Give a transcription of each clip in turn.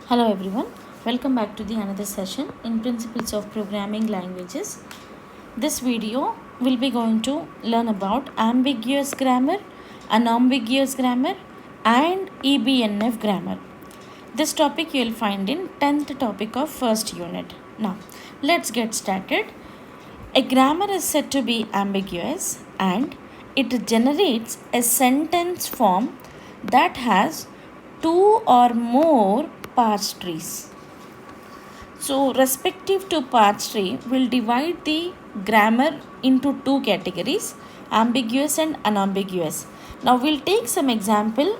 Hello everyone, welcome back to the another session in Principles of Programming Languages. This video will be going to learn about ambiguous grammar, unambiguous grammar and EBNF grammar. This topic you will find in 10th topic of first unit. Now, let's get started. A grammar is said to be ambiguous and it generates a sentence form that has two or more parse trees. So, respective to parse tree, we'll divide the grammar into two categories, ambiguous and unambiguous. Now, we'll take some example.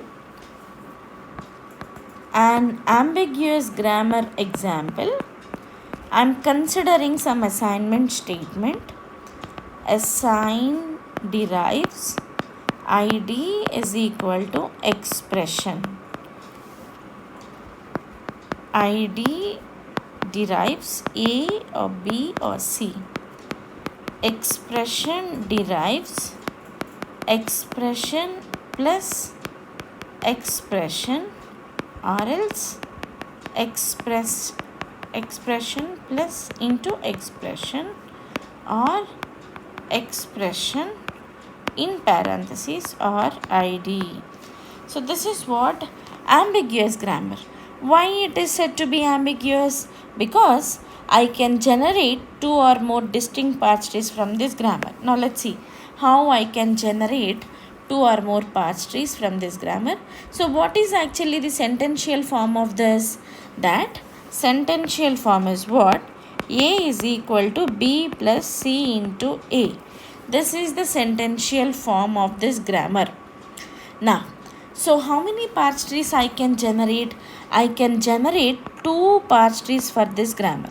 An ambiguous grammar example. I'm considering some assignment statement. Assign derives id is equal to expression. id derives A or B or C. Expression derives expression plus expression or else expression plus into expression or expression in parentheses or id. So this is what ambiguous grammar. Why it is said to be ambiguous? Because I can generate two or more distinct parse trees from this grammar. Now let's see how I can generate two or more parse trees from this grammar. So what is actually the sentential form of this? That sentential form is what? A is equal to B plus C into A. This is the sentential form of this grammar. Now, so how many parse trees I can generate? I can generate two parse trees for this grammar.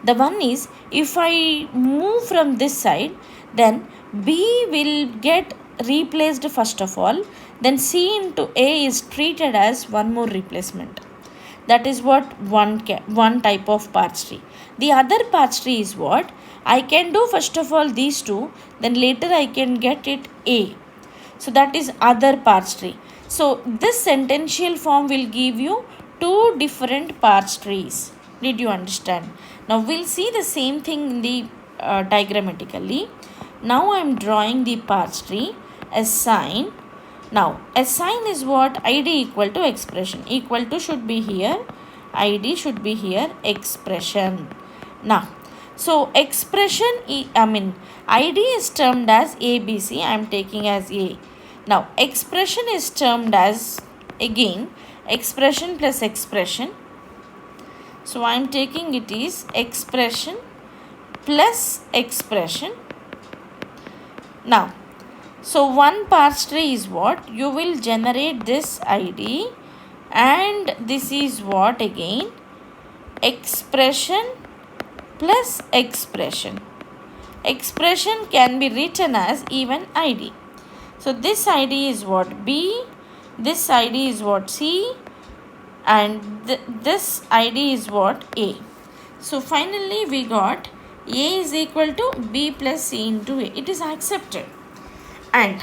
The one is, if I move from this side, then B will get replaced first of all, then C into A is treated as one more replacement. That is what one type of parse tree. The other parse tree is what? I can do first of all these two, then later I can get it A. So that is other parse tree. So this sentential form will give you two different parse trees. Did you understand? Now we'll see the same thing in the diagrammatically. Now I am drawing the parse tree. Assign. Now assign is what? id equal to expression. Equal to should be here. id should be here. Expression. Now, so expression, id is termed as ABC. I am taking as A. Now, expression is termed as, again, expression plus expression. So, I am taking it is expression plus expression. Now, so one parse tree is what? You will generate this id and this is what again? Expression plus expression. Expression can be written as even id. So this id is what? B, this id is what? C, and this id is what? A. So finally we got A is equal to B plus C into A. It is accepted. And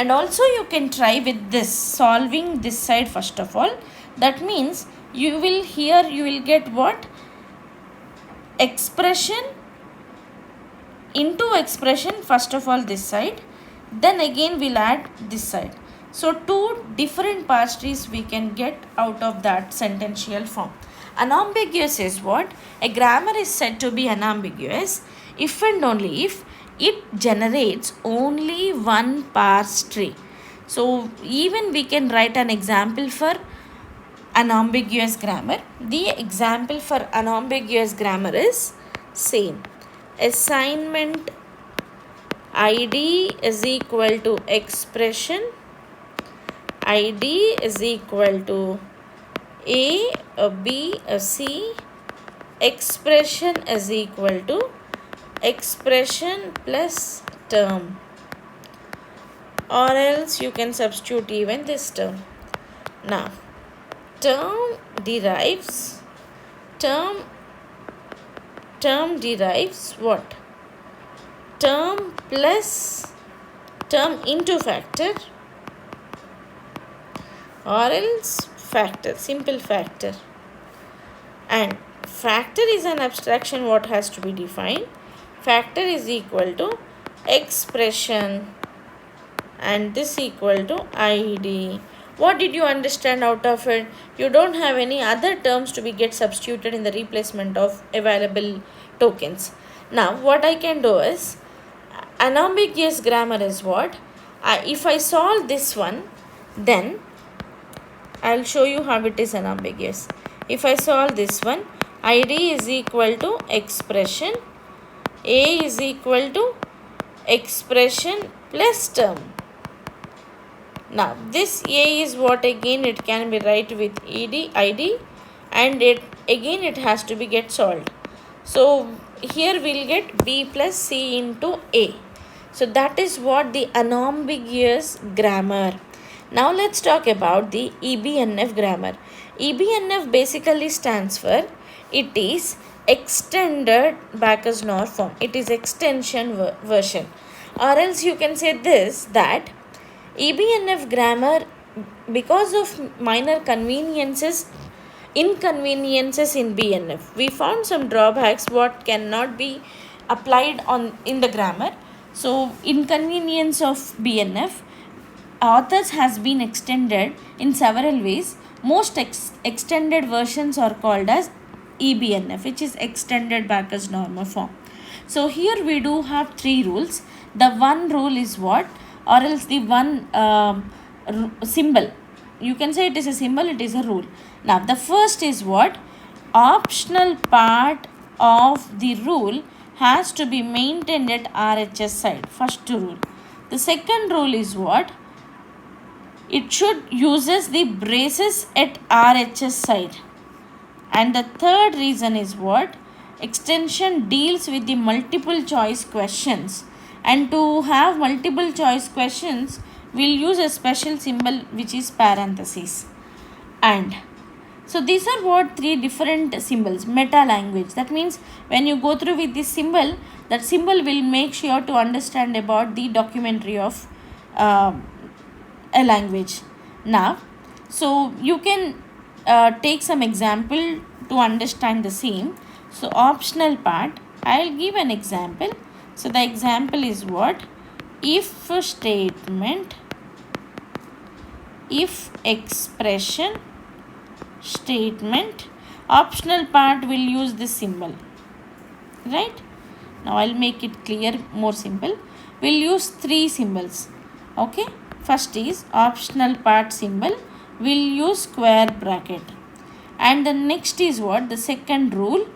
also you can try with this, solving this side first of all. That means you will get what? Expression into expression first of all this side, then again we'll add this side. So two different parse trees we can get out of that sentential form. Unambiguous is what? A grammar is said to be unambiguous if and only if it generates only one parse tree. So even we can write an example for unambiguous grammar. The example for unambiguous grammar is same. Assignment id is equal to expression. id is equal to A, B, C. Expression is equal to expression plus term. Or else you can substitute even this term. Now, term derives what? Term plus term into factor or else factor, simple factor. And factor is an abstraction. What has to be defined? Factor is equal to expression and this equal to ID. What did you understand out of it? You don't have any other terms to be get substituted in the replacement of available tokens. Now what I can do is, unambiguous grammar is what? If I solve this one, then I'll show you how it is unambiguous. If I solve this one, ID is equal to expression, A is equal to expression plus term. Now this A is what, again it can be write with ID, and it again it has to be get solved. So here we'll get B plus C into A. So that is what the unambiguous grammar. Now let's talk about the EBNF grammar. EBNF basically stands for, it is extended Backus-Naur form. It is extension version. Or else you can say this, that EBNF grammar, because of minor inconveniences in BNF, we found some drawbacks what cannot be applied on in the grammar. So inconvenience of BNF, authors has been extended in several ways. Most extended versions are called as EBNF, which is extended Backus-Naur form. So here we do have three rules. The one rule is what? Or else the one symbol. You can say it is a symbol, it is a rule. Now the first is what? Optional part of the rule has to be maintained at RHS side. First rule. The second rule is what? It should uses the braces at RHS side. And the third reason is what? Extension deals with the multiple choice questions. And to have multiple choice questions, we'll use a special symbol which is parentheses. And so these are what three different symbols. Meta language. That means when you go through with this symbol, that symbol will make sure to understand about the documentary of a language. Now, so you can take some example to understand the same. So optional part, I'll give an example. So the example is what? If statement, if expression statement, optional part will use this symbol, right? Now I'll make it clear, more simple. We'll use three symbols. Okay, first is optional part symbol, we'll use square bracket. And the next is what? The second rule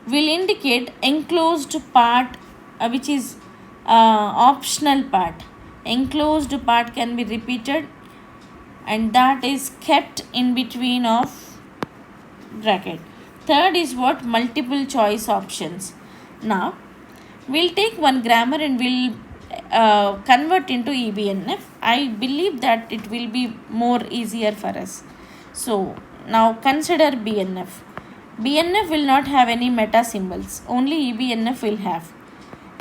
will indicate enclosed part, which is optional part. Enclosed part can be repeated, and that is kept in between of bracket. Third is what? Multiple choice options. Now we'll take one grammar and we'll convert into EBNF. I believe that it will be more easier for us. So now consider BNF. BNF will not have any meta symbols. Only EBNF will have.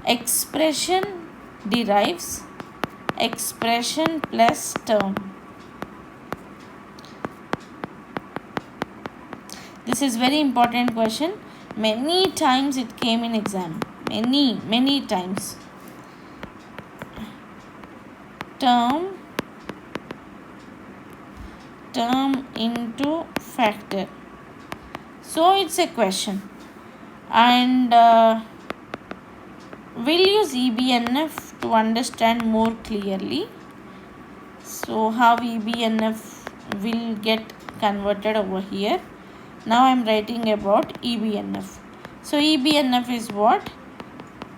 Expression derives expression plus term. This is very important question. Many times it came in exam. Many times. Term into factor. So it's a question. And we'll use EBNF to understand more clearly. So how EBNF will get converted over here. Now I'm writing about EBNF. So EBNF is what?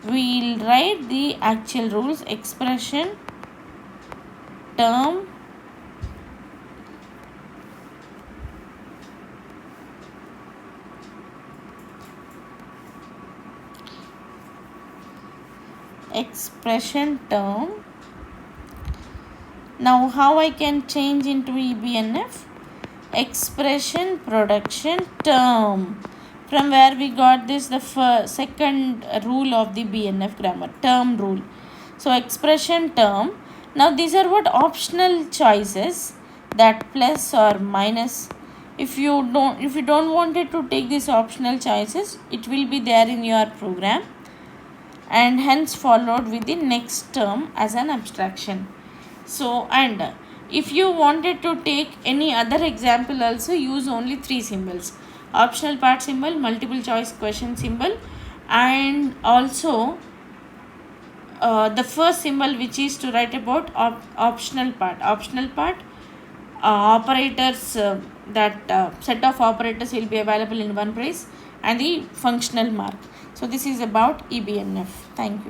We'll write the actual rules. Expression, term, expression, term. Now how I can change into EBNF? Expression, production, term. From where we got this? The second rule of the BNF grammar, term rule. So expression, term. Now these are what? Optional choices, that plus or minus. If you don't wanted to take these optional choices, it will be there in your program and hence followed with the next term as an abstraction. So, and if you wanted to take any other example also, use only three symbols: optional part symbol, multiple choice question symbol, and also the first symbol, which is to write about optional part. Operators, that set of operators will be available in one place, and the functional mark. So this is about EBNF. Thank you.